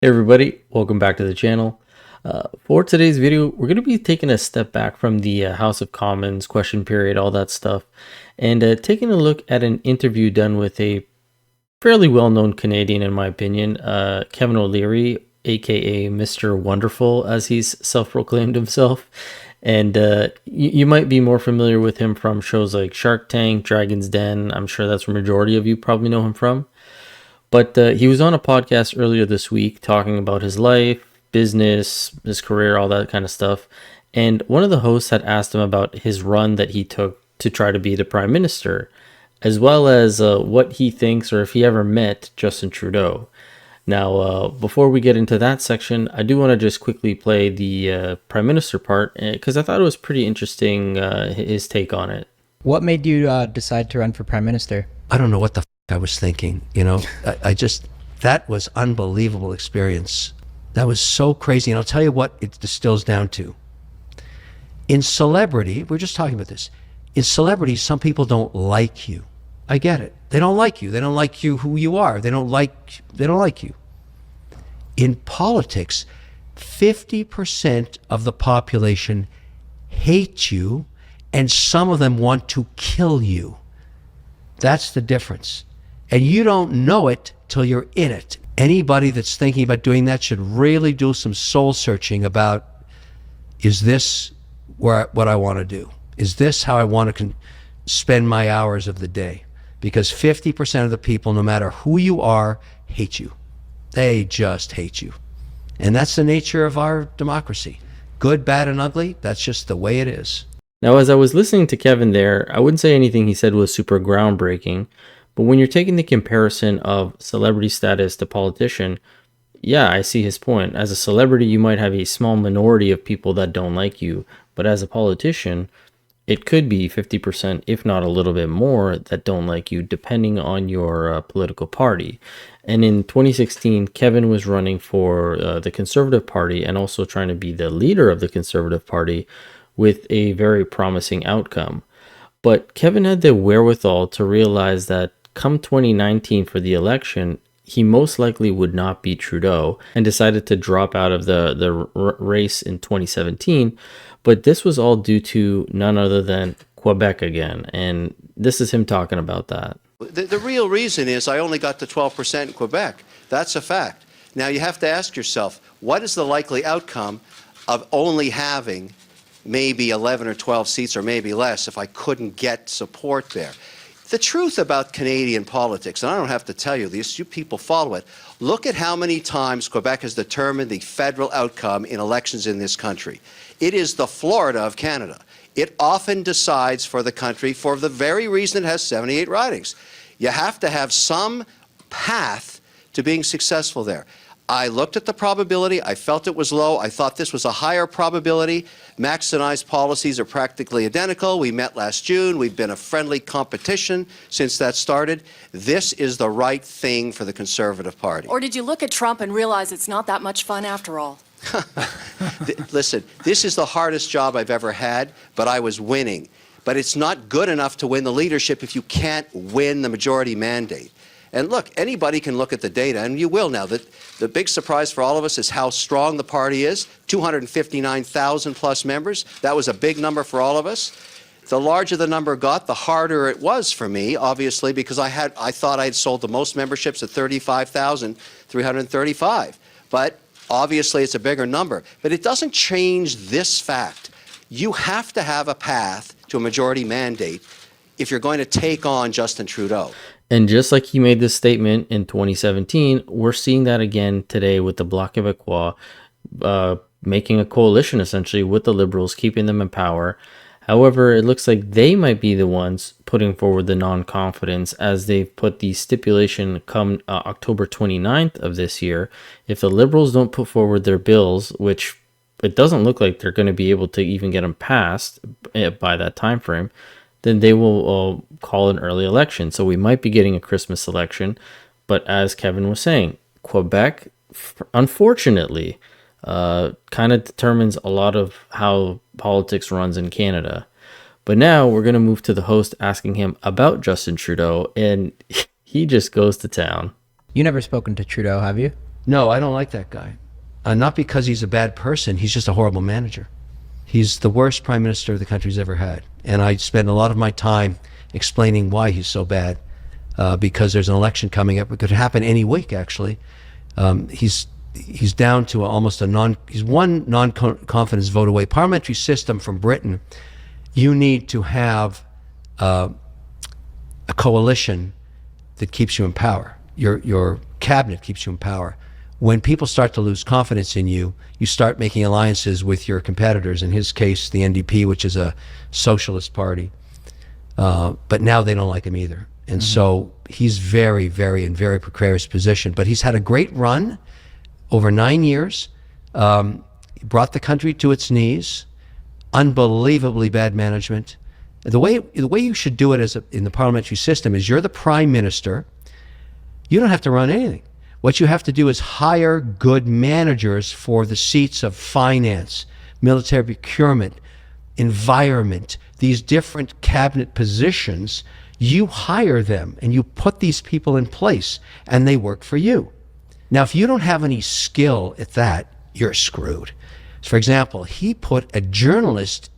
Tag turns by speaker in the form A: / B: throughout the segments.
A: Hey everybody, welcome back to the channel. For today's video, we're going to be taking a step back from the House of Commons question period, all that stuff, and taking a look at an interview done with a fairly well-known Canadian, in my opinion, Kevin O'Leary, aka Mr. Wonderful, as he's self-proclaimed himself. And you might be more familiar with him from shows like Shark Tank, Dragon's Den. I'm sure that's where majority of you probably know him from. But he was on a podcast earlier this week talking about his life, business, his career, all that kind of stuff. And one of the hosts had asked him about his run that he took to try to be the prime minister, as well as what he thinks or if he ever met Justin Trudeau. Now, before we get into that section, I do want to just quickly play the prime minister part because I thought it was pretty interesting, his take on it.
B: What made you decide to run for prime minister?
C: I don't know what the I was thinking, I just, that was unbelievable experience. That was so crazy. And I'll tell you what it distills down to. In celebrity, we're just talking about this. In celebrity, some people don't like you. I get it. They don't like you. They don't like you who you are. They don't like you. In politics, 50% of the population hate you, and some of them want to kill you. That's the difference. And you don't know it till you're in it. Anybody that's thinking about doing that should really do some soul searching about, is this what I want to do? Is this how I want to spend my hours of the day? Because 50% of the people, no matter who you are, hate you. They just hate you. And that's the nature of our democracy. Good, bad, and ugly, that's just the way it is.
A: Now, as I was listening to Kevin there, I wouldn't say anything he said was super groundbreaking, but when you're taking the comparison of celebrity status to politician, yeah, I see his point. As a celebrity, you might have a small minority of people that don't like you, but as a politician, it could be 50%, if not a little bit more, that don't like you, depending on your political party. And in 2016, Kevin was running for the Conservative Party and also trying to be the leader of the Conservative Party with a very promising outcome. But Kevin had the wherewithal to realize that come 2019 for the election, he most likely would not beat Trudeau and decided to drop out of the race in 2017. But this was all due to none other than Quebec again. And this is him talking about that.
D: The real reason is I only got to 12% in Quebec. That's a fact. Now you have to ask yourself, what is the likely outcome of only having maybe 11 or 12 seats or maybe less if I couldn't get support there? The truth about Canadian politics, and I don't have to tell you this, you people follow it, look at how many times Quebec has determined the federal outcome in elections in this country. It is the Florida of Canada. It often decides for the country for the very reason it has 78 ridings. You have to have some path to being successful there. I looked at the probability. I felt it was low. I thought this was a higher probability. Max and I's policies are practically identical. We met last June. We've been a friendly competition since that started. This is the right thing for the Conservative Party.
E: Or did you look at Trump and realize it's not that much fun after all?
D: Listen, this is the hardest job I've ever had, but I was winning. But it's not good enough to win the leadership if you can't win the majority mandate. And look, anybody can look at the data, and you will now. The big surprise for all of us is how strong the party is, 259,000 plus members. That was a big number for all of us. The larger the number got, the harder it was for me, obviously, because I thought I had sold the most memberships at 35,335. But obviously it's a bigger number. But it doesn't change this fact. You have to have a path to a majority mandate if you're going to take on Justin Trudeau.
A: And just like he made this statement in 2017, we're seeing that again today with the Bloc Québécois making a coalition essentially with the Liberals, keeping them in power. However, it looks like they might be the ones putting forward the non-confidence as they've put the stipulation come October 29th of this year. If the Liberals don't put forward their bills, which it doesn't look like they're going to be able to even get them passed by that time frame, then they will call an early election. So we might be getting a Christmas election. But as Kevin was saying, Quebec, unfortunately, kind of determines a lot of how politics runs in Canada. But now we're going to move to the host asking him about Justin Trudeau, and he just goes to town.
B: You never spoken to Trudeau, have you?
C: No, I don't like that guy. Not because he's a bad person. He's just a horrible manager. He's the worst prime minister the country's ever had. And I spend a lot of my time explaining why he's so bad, because there's an election coming up. It could happen any week, actually. He's down to he's one non-confidence vote away. Parliamentary system from Britain, you need to have a coalition that keeps you in power. Your cabinet keeps you in power. When people start to lose confidence in you, you start making alliances with your competitors. In his case, the NDP, which is a socialist party. But now they don't like him either. And so he's very, very in very precarious position. But he's had a great run over 9 years. He brought the country to its knees. Unbelievably bad management. The way you should do it in the parliamentary system is you're the prime minister. You don't have to run anything. What you have to do is hire good managers for the seats of finance, military procurement, environment, these different cabinet positions. You hire them and you put these people in place and they work for you. Now, if you don't have any skill at that, you're screwed. For example, he put a journalist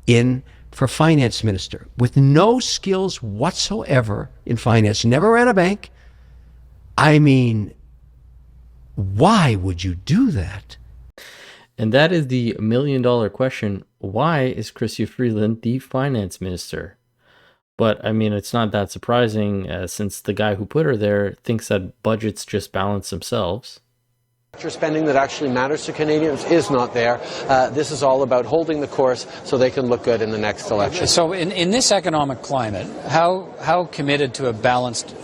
C: in for finance minister with no skills whatsoever in finance, never ran a bank. I mean, why would you do that?
A: And that is the million-dollar question. Why is Chrystia Freeland the finance minister? But I mean, it's not that surprising since the guy who put her there thinks that budgets just balance themselves.
F: Spending that actually matters to Canadians is not there. This is all about holding the course so they can look good in the next election.
G: So in this economic climate, how committed to a balanced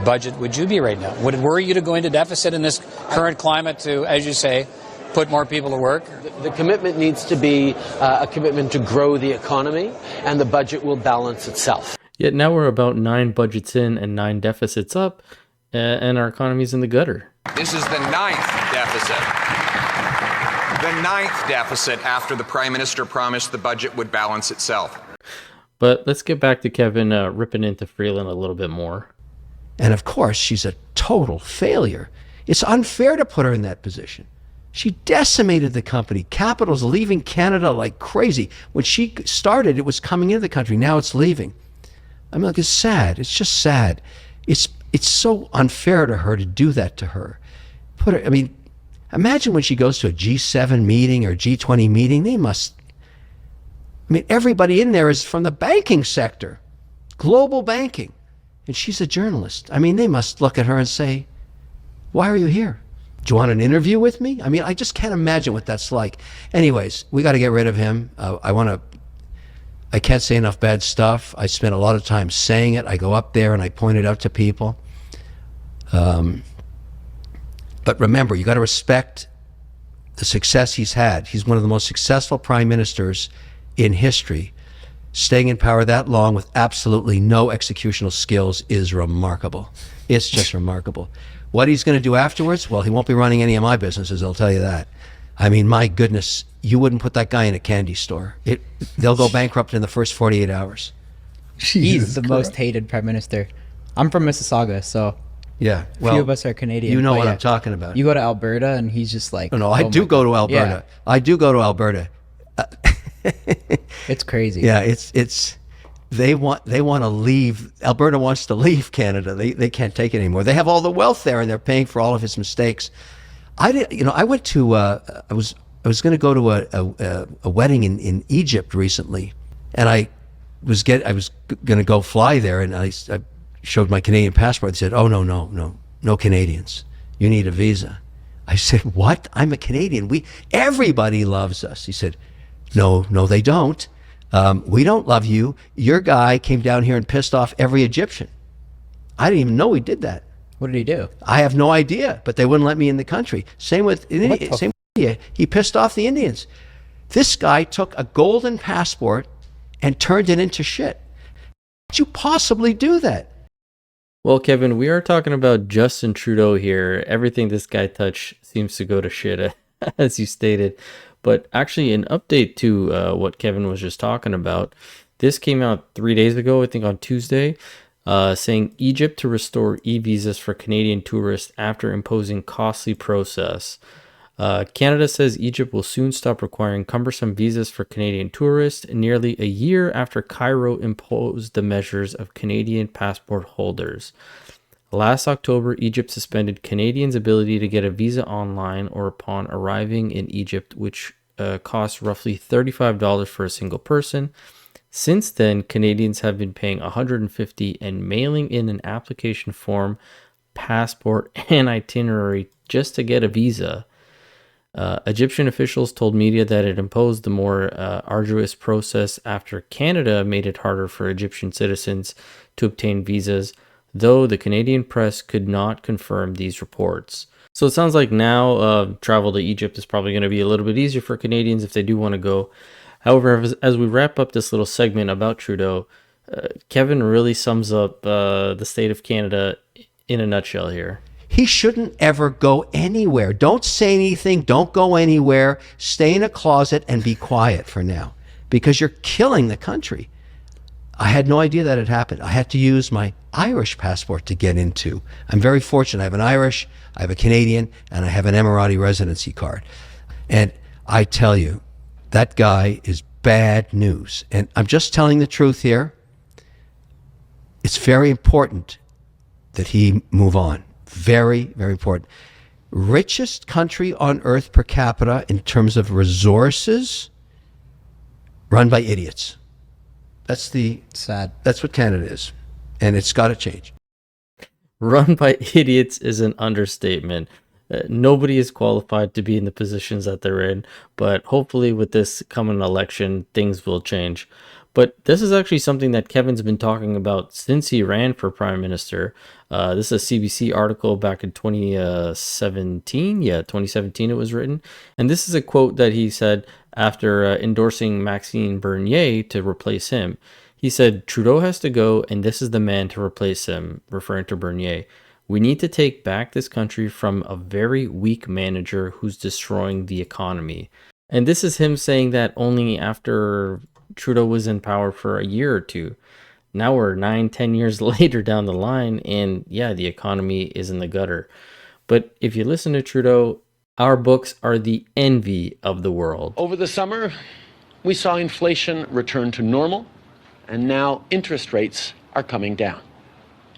G: budget would you be right now? Would it worry you to go into deficit in this current climate to, as you say, put more people to work?
F: The commitment needs to be a commitment to grow the economy, and the budget will balance itself.
A: Yet now we're about 9 budgets in and 9 deficits up, and our economy's in the gutter.
H: This is the 9th deficit. The 9th deficit after the Prime Minister promised the budget would balance itself.
A: But let's get back to Kevin ripping into Freeland a little bit more.
C: And of course, she's a total failure. It's unfair to put her in that position. She decimated the company. Capital's leaving Canada like crazy. When she started, it was coming into the country. Now it's leaving. I mean, like, it's sad. It's just sad. It's so unfair to her to do that to her. Put her. I mean, imagine when she goes to a G7 meeting or G20 meeting. They must. I mean, everybody in there is from the banking sector, global banking, and she's a journalist. I mean, they must look at her and say, "Why are you here? Do you want an interview with me?" I mean, I just can't imagine what that's like. Anyways, we got to get rid of him. I can't say enough bad stuff. I spent a lot of time saying it. I go up there and I point it out to people. But remember, you got to respect the success he's had. He's one of the most successful prime ministers in history. Staying in power that long with absolutely no executional skills is remarkable. It's just remarkable. What he's going to do afterwards, well, he won't be running any of my businesses, I'll tell you that. I mean, my goodness, you wouldn't put that guy in a candy store. They'll go bankrupt in the first 48 hours.
B: He's the most hated prime minister. I'm from Mississauga, so
C: yeah,
B: a few of us are Canadian.
C: You know
B: but
C: what
B: yeah,
C: I'm talking about.
B: You go to Alberta, and he's just like,
C: No, I
B: oh
C: do
B: my
C: go
B: God.
C: to Alberta.
B: Yeah,
C: I do go to Alberta.
B: it's crazy.
C: Yeah, it's they want to leave. Alberta wants to leave Canada. They can't take it anymore. They have all the wealth there, and they're paying for all of his mistakes. I went to I was going to go to a wedding in Egypt recently, and I was going to go fly there, and I showed my Canadian passport. They said, "Oh no Canadians. You need a visa." I said, "What? I'm a Canadian. Everybody loves us." He said, No, they don't. We don't love you. Your guy came down here and pissed off every Egyptian. I didn't even know he did that.
B: What did he do?
C: I have no idea, but they wouldn't let me in the country. Same with India. He pissed off the Indians. This guy took a golden passport and turned it into shit. How could you possibly do that?
A: Well, Kevin, we are talking about Justin Trudeau here. Everything this guy touched seems to go to shit, as you stated. But actually, an update to what Kevin was just talking about. This came out 3 days ago, I think on Tuesday. saying Egypt to restore e-visas for Canadian tourists after imposing costly process. Canada says Egypt will soon stop requiring cumbersome visas for Canadian tourists, nearly a year after Cairo imposed the measures of Canadian passport holders. Last October, Egypt suspended Canadians' ability to get a visa online or upon arriving in Egypt, which costs roughly $35 for a single person. Since then, Canadians have been paying $150 and mailing in an application form, passport, and itinerary just to get a visa. Egyptian officials told media that it imposed the more arduous process after Canada made it harder for Egyptian citizens to obtain visas, though the Canadian press could not confirm these reports. So it sounds like now travel to Egypt is probably going to be a little bit easier for Canadians if they do want to go. However, as we wrap up this little segment about Trudeau, Kevin really sums up the state of Canada in a nutshell here.
C: He shouldn't ever go anywhere. Don't say anything. Don't go anywhere. Stay in a closet and be quiet for now, because you're killing the country. I had no idea that had happened. I had to use my Irish passport to get into. I'm very fortunate. I have an Irish, I have a Canadian, and I have an Emirati residency card. And I tell you, that guy is bad news. And I'm just telling the truth here. It's very important that he move on. Very, very important. Richest country on earth per capita in terms of resources, run by idiots. That's
B: sad.
C: That's what Canada is. And it's got to change.
A: Run by idiots is an understatement. Nobody is qualified to be in the positions that they're in, but hopefully with this coming election, things will change. But this is actually something that Kevin's been talking about since he ran for prime minister. This is a CBC article back in 2017. Yeah, 2017 it was written. And this is a quote that he said after endorsing Maxime Bernier to replace him. He said, "Trudeau has to go, and this is the man to replace him," referring to Bernier. "We need to take back this country from a very weak manager who's destroying the economy." And this is him saying that only after Trudeau was in power for a year or two. Now we're 9-10 years later down the line, and yeah, the economy is in the gutter. But if you listen to Trudeau, our books are the envy of the world.
F: Over the summer, we saw inflation return to normal, and now interest rates are coming down.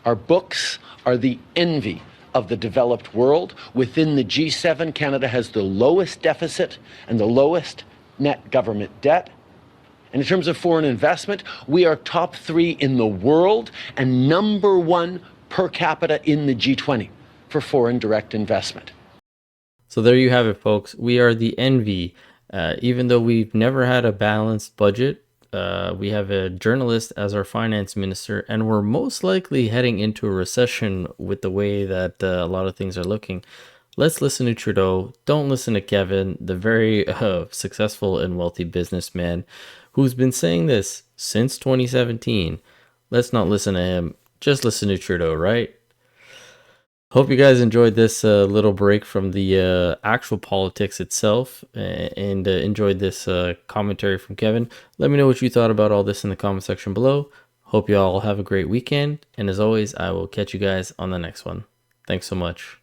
F: Our books are the envy of the developed world. Within the G7, Canada has the lowest deficit and the lowest net government debt. And in terms of foreign investment, we are top 3 in the world and number 1 per capita in the G20 for foreign direct investment.
A: So there you have it, folks. We are the envy. Even though we've never had a balanced budget, we have a journalist as our finance minister, and we're most likely heading into a recession with the way that a lot of things are looking. Let's listen to Trudeau. Don't listen to Kevin, the very successful and wealthy businessman who's been saying this since 2017. Let's not listen to him. Just listen to Trudeau, right? Hope you guys enjoyed this little break from the actual politics itself and enjoyed this commentary from Kevin. Let me know what you thought about all this in the comment section below. Hope you all have a great weekend. And as always, I will catch you guys on the next one. Thanks so much.